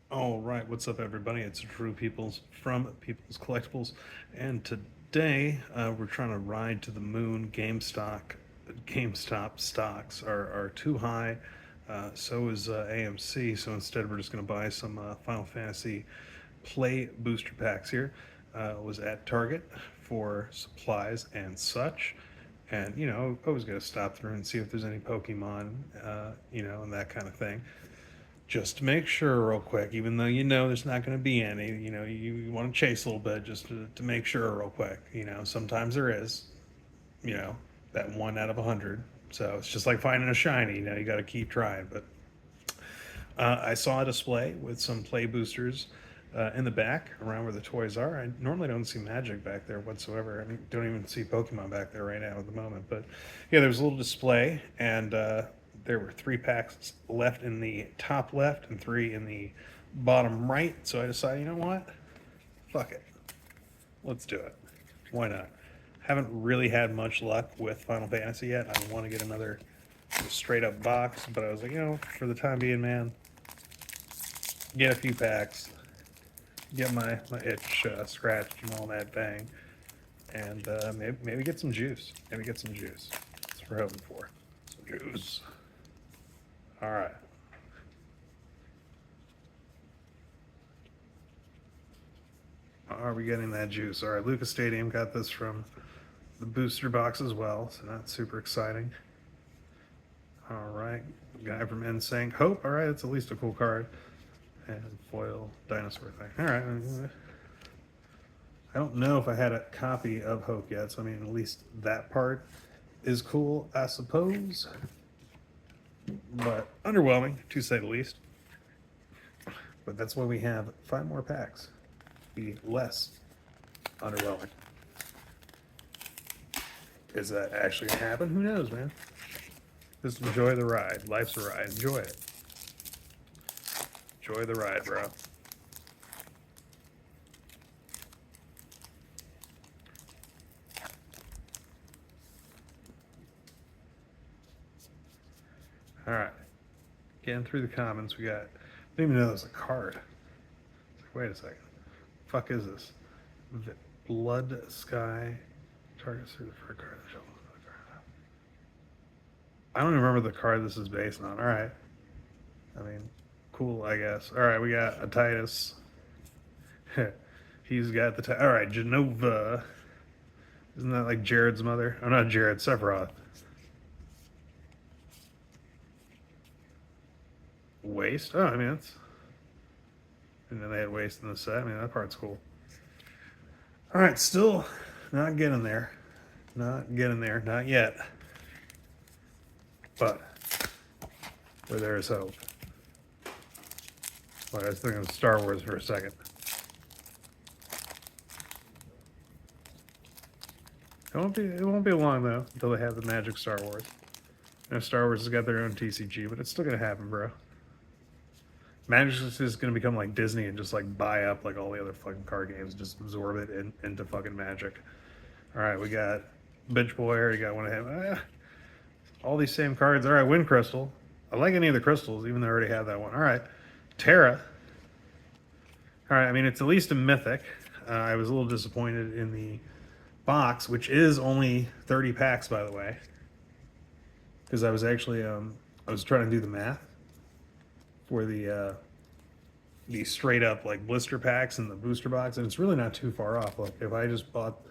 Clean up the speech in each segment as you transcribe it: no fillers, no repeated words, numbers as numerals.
All right, what's up, everybody? It's Drew Peoples from Peoples Collectibles, and today we're trying to ride to the moon. GameStop stocks are too high. So is AMC. So instead, we're just going to buy some Final Fantasy Play booster packs here. Was at Target for supplies and such, and always got to stop through and see if there's any Pokemon, and that kind of thing, just to make sure real quick, even though there's not going to be any. You want to chase a little bit just to make sure real quick. Sometimes there is, you know that 1 out of 100. So it's just like finding a shiny. You got to keep trying. But I saw a display with some play boosters in the back around where the toys are. I normally don't see Magic back there whatsoever. I mean, don't even see Pokemon back there right now at the moment. But yeah, there was a little display, and there were 3 packs left in the top left and 3 in the bottom right. So I decided, you know what? Fuck it. Let's do it. Why not? Haven't really had much luck with Final Fantasy yet. I want to get another straight up box, but I was like, for the time being, man, get a few packs, get my itch scratched and all that thing, and maybe get some juice. Maybe get some juice. That's what we're hoping for. Some juice. All right. Are we getting that juice? All right, Lucas Stadium got this from the booster box as well, so that's super exciting. All right, guy from NSYNC. Hope. All right, that's at least a cool card. And foil dinosaur thing. All right. I don't know if I had a copy of Hope yet, so I mean, at least that part is cool, I suppose. But underwhelming, to say the least. But that's why we have 5 more packs. Be less underwhelming. Is that actually gonna happen? Who knows, man? Just enjoy the ride. Life's a ride. Enjoy it. Enjoy the ride, bro. All right. Getting through the comments, we got. I didn't even know there was a card. Wait a second. Fuck is this? Blood Sky targets through the first card. I don't even remember the card this is based on. All right. I mean, cool, I guess. All right, we got a Titus. He's got the. All right, Genova. Isn't that like Jared's mother? Oh, not Jared, Sephiroth. Waste? Oh, I mean, that's. And then they had waste in the set. I mean, that part's cool. All right, still not getting there. Not getting there. Not yet. But where there is hope. Well, I was thinking of Star Wars for a second. It won't be long though until they have the Magic Star Wars. Star Wars has got their own TCG, but it's still gonna happen, bro. Magic is gonna become like Disney and just like buy up like all the other fucking card games, just absorb it into fucking Magic. All right, we got Bitch Boy. I already got one of him. All these same cards. All right, Wind Crystal. I like any of the crystals, even though I already have that one. All right, Terra. All right, I mean it's at least a mythic. I was a little disappointed in the box, which is only 30 packs, by the way, because I was actually I was trying to do the math for the straight up like blister packs and the booster box, and it's really not too far off. Like if I just bought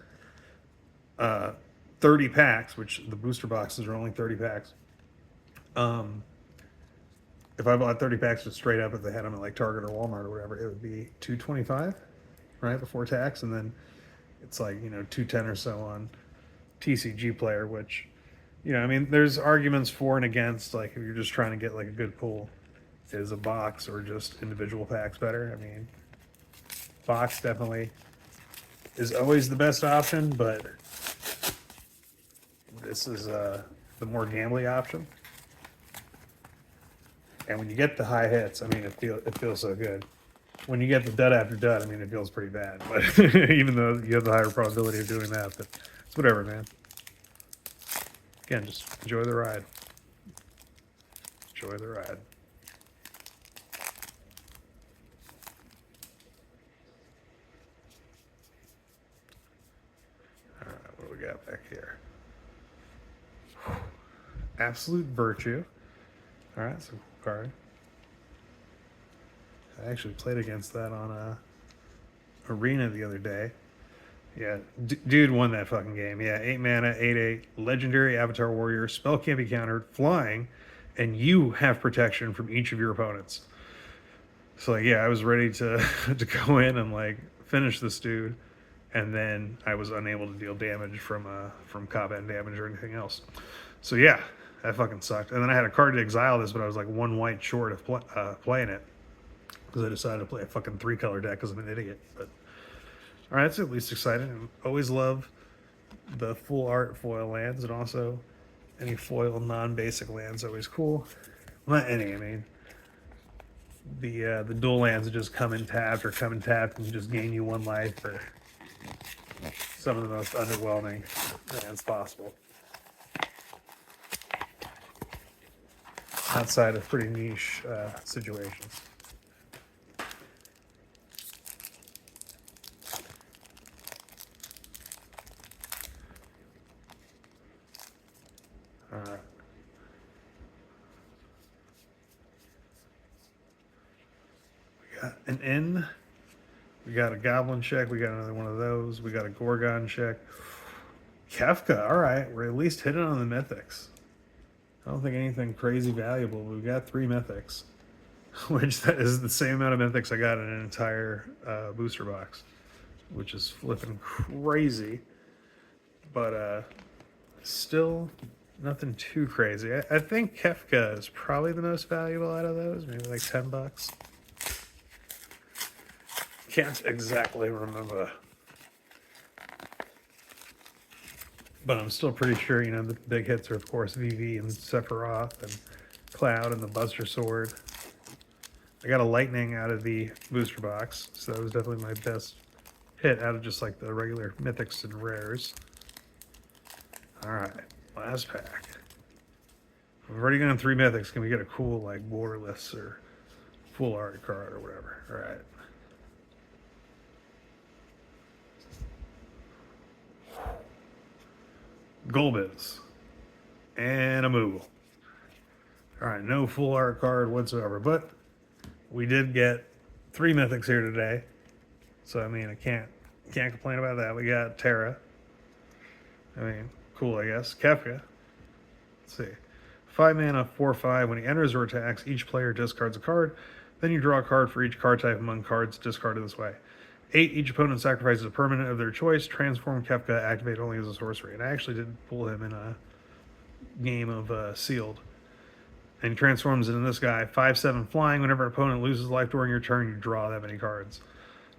uh, 30 packs, which the booster boxes are only 30 packs. If I bought 30 packs just straight up, if they had them at like Target or Walmart or whatever, it would be 225, right, before tax, and then it's like 210 or so on TCG Player, which I mean, there's arguments for and against. Like if you're just trying to get like a good pool, is a box or just individual packs better? I mean, box definitely is always the best option, but this is the more gambly option. And when you get the high hits, I mean, it feels so good. When you get the dud after dud, I mean, it feels pretty bad. But even though you have the higher probability of doing that, but it's whatever, man. Again, just enjoy the ride. Enjoy the ride. got back here? Absolute Virtue. Alright, so cool card. I actually played against that on Arena the other day. Yeah, dude won that fucking game. Yeah, 8 mana, 8/8, legendary Avatar Warrior, spell can't be countered, flying, and you have protection from each of your opponents. So like, yeah, I was ready to to go in and like finish this dude, and then I was unable to deal damage from combat damage or anything else. So yeah, that fucking sucked. And then I had a card to exile this, but I was like 1 white short of playing it because I decided to play a fucking 3-color deck because I'm an idiot. But all right, that's at least exciting. I always love the full art foil lands, and also any foil non-basic lands always cool. Well, not any, I mean the dual lands that just come in tapped or come in tapped and just gain you 1 life, or some of the most underwhelming lands possible. Outside of pretty niche situations. Alright. We got an inn. We got a goblin check. We got another one of those. We got a Gorgon check. Kefka. Alright, we're at least hitting on the mythics. I don't think anything crazy valuable. We've got 3 mythics, which that is the same amount of mythics I got in an entire booster box, which is flipping crazy. But still nothing too crazy. I think Kefka is probably the most valuable out of those, maybe like $10. Can't exactly remember. But I'm still pretty sure, you know, the big hits are, of course, VV and Sephiroth and Cloud and the Buster Sword. I got a Lightning out of the booster box, so that was definitely my best hit out of just like the regular mythics and rares. Alright, last pack. We've already gone 3 mythics. Can we get a cool, like, borderless or full art card or whatever? Alright. Golbez. And a Moogle. Alright, no full art card whatsoever, but we did get 3 mythics here today. So, I mean, I can't complain about that. We got Terra. I mean, cool, I guess. Kefka. Let's see. 5 mana, 4/5. When he enters or attacks, each player discards a card. Then you draw a card for each card type among cards discarded this way. 8, each opponent sacrifices a permanent of their choice. Transform Kefka, activate only as a sorcery. And I actually did pull him in a game of Sealed. And he transforms into this guy. 5/7 flying. Whenever an opponent loses life during your turn, you draw that many cards.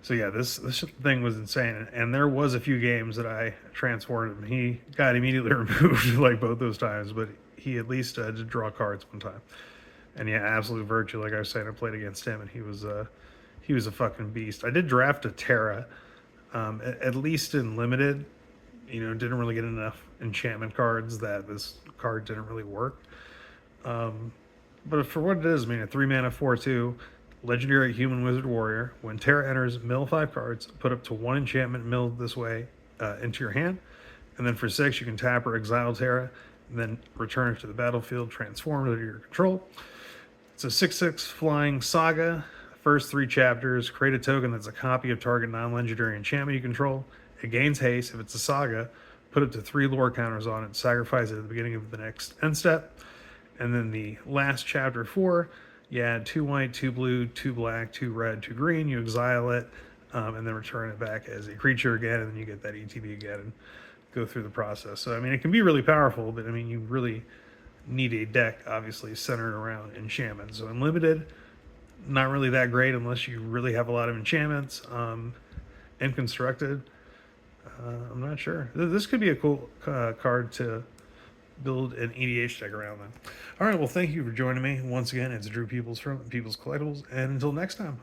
So yeah, this thing was insane. And there was a few games that I transformed him. He got immediately removed like both those times, but he at least did draw cards one time. And yeah, absolute virtue. Like I was saying, I played against him, and he was a fucking beast. I did draft a Terra, at least in limited. You know, didn't really get enough enchantment cards that this card didn't really work. But for what it is, I mean, a 3 mana 4/2 legendary human wizard warrior. When Terra enters, mill 5 cards. Put up to 1 enchantment milled this way into your hand, and then for 6 you can tap or exile Terra, and then return it to the battlefield, transformed under your control. It's a 6/6 flying saga. First 3 chapters, create a token that's a copy of target non-legendary enchantment you control. It gains haste. If it's a saga, put up to 3 lore counters on it, sacrifice it at the beginning of the next end step. And then the last chapter 4, you add 2 white, 2 blue, 2 black, 2 red, 2 green, you exile it, and then return it back as a creature again, and then you get that ETB again and go through the process. So, I mean, it can be really powerful, but, I mean, you really need a deck, obviously, centered around enchantment. So, in limited, not really that great unless you really have a lot of enchantments. In constructed, I'm not sure. This could be a cool card to build an EDH deck around then. All right, well, thank you for joining me. Once again, it's Drew Peoples from Peoples Collectibles, and until next time.